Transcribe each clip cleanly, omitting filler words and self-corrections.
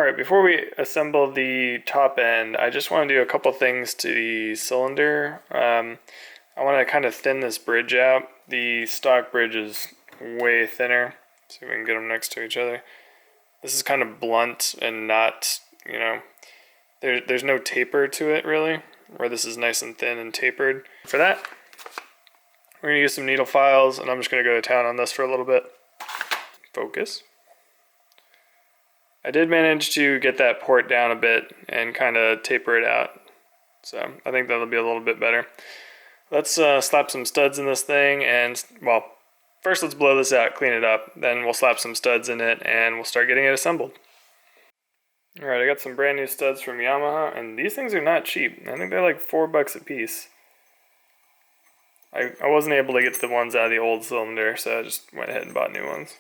Alright, before we assemble the top end, I just want to do a couple things to the cylinder. I want to kind of thin this bridge out. The stock bridge is way thinner. See if we can get them next to each other. This is kind of blunt and not, there's no taper to it really, where this is nice and thin and tapered. For that, we're going to use some needle files, and I'm just going to go to town on this for a little bit. Focus. I did manage to get that port down a bit and kind of taper it out. So I think that'll be a little bit better. Let's slap some studs in this thing and, well, first let's blow this out, clean it up. Then we'll slap some studs in it and we'll start getting it assembled. Alright, I got some brand new studs from Yamaha, and these things are not cheap. I think they're like $4 a piece. I wasn't able to get the ones out of the old cylinder, so I just went ahead and bought new ones.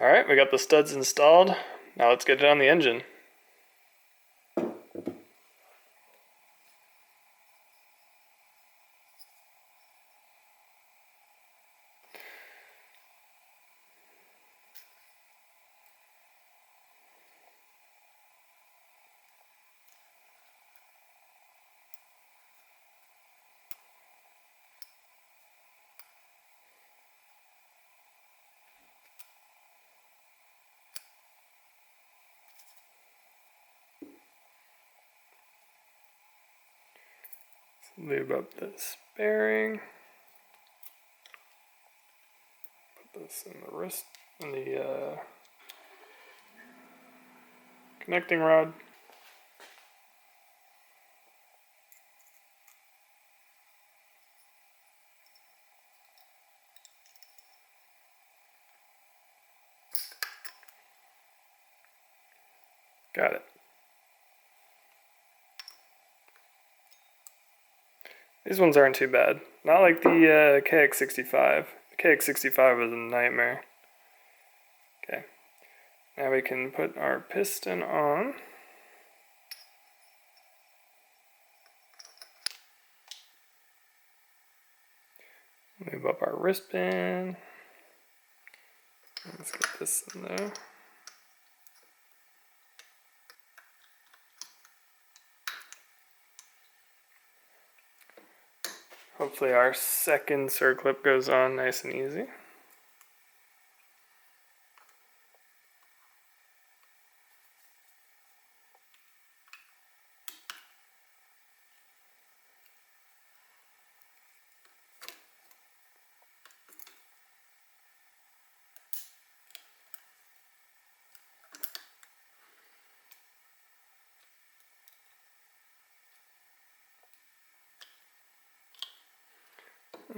Alright, we got the studs installed. Now let's get it on the engine. Lube up this bearing. Put this in the wrist, in the connecting rod. Got it. These ones aren't too bad. Not like the KX65. The KX65 was a nightmare. Okay. Now we can put our piston on. Move up our wrist pin. Let's get this in there. Hopefully our second circlip goes on nice and easy.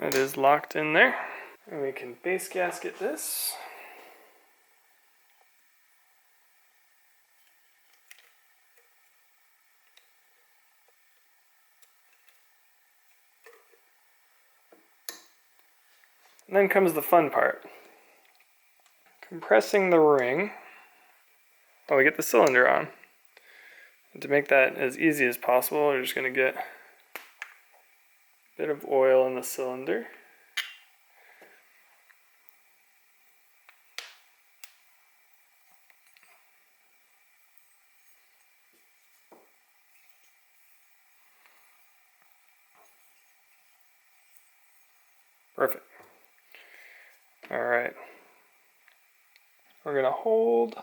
It is locked in there. And we can base gasket this. And then comes the fun part. Compressing the ring while we get the cylinder on. And to make that as easy as possible, we're just going to get bit of oil in the cylinder. Perfect. All right. We're going to hold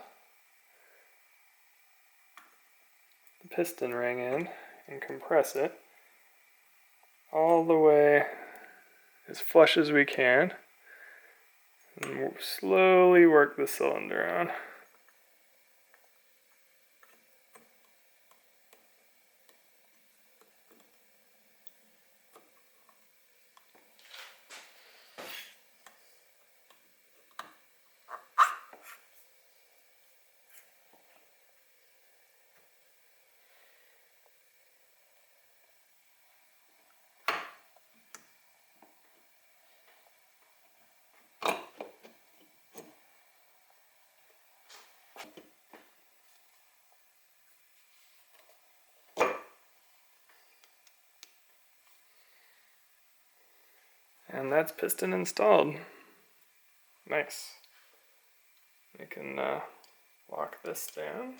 the piston ring in and compress it all the way as flush as we can, and we'll slowly work the cylinder on. And that's piston installed. Nice. We can lock this down.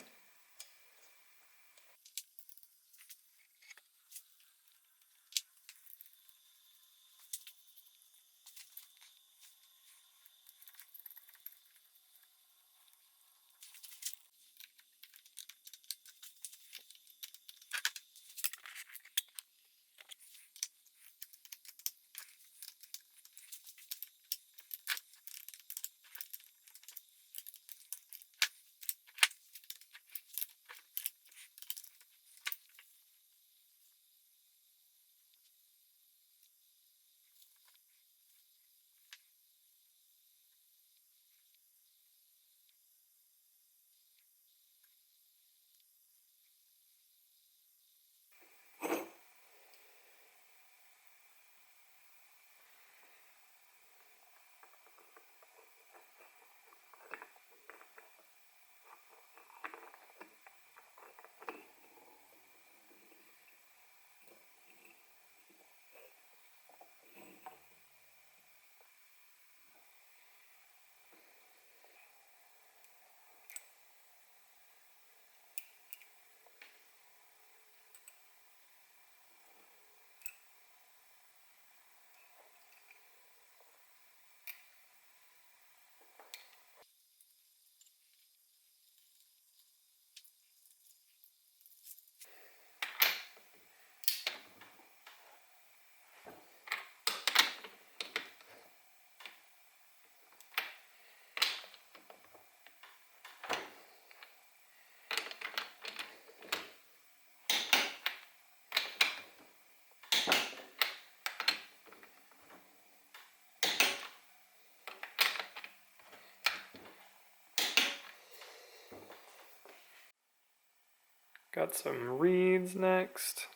Got some reeds next.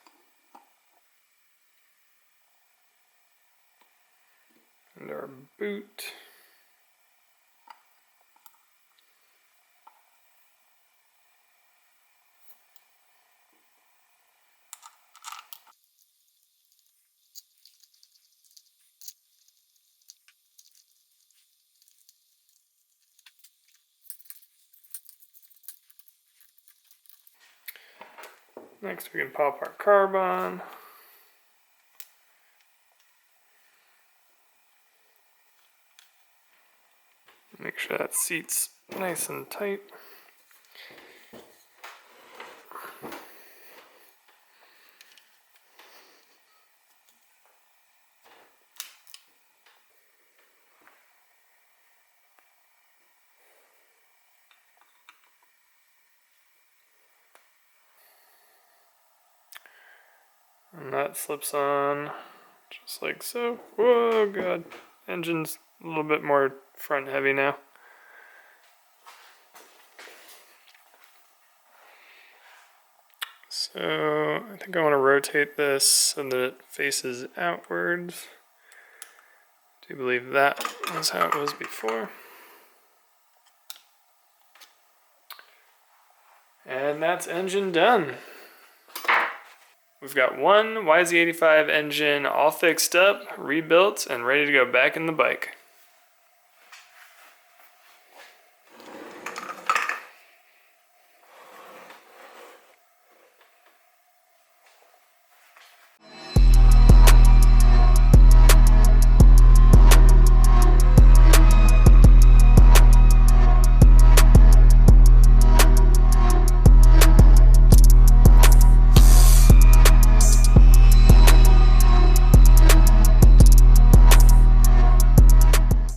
And our boot. Next we can pop our carb on. Make sure that seat's nice and tight. And that slips on just like so. Whoa, God. Engine's a little bit more front heavy now. So I think I want to rotate this so that it faces outwards. I do believe that is how it was before. And that's engine done. We've got one YZ85 engine all fixed up, rebuilt, and ready to go back in the bike.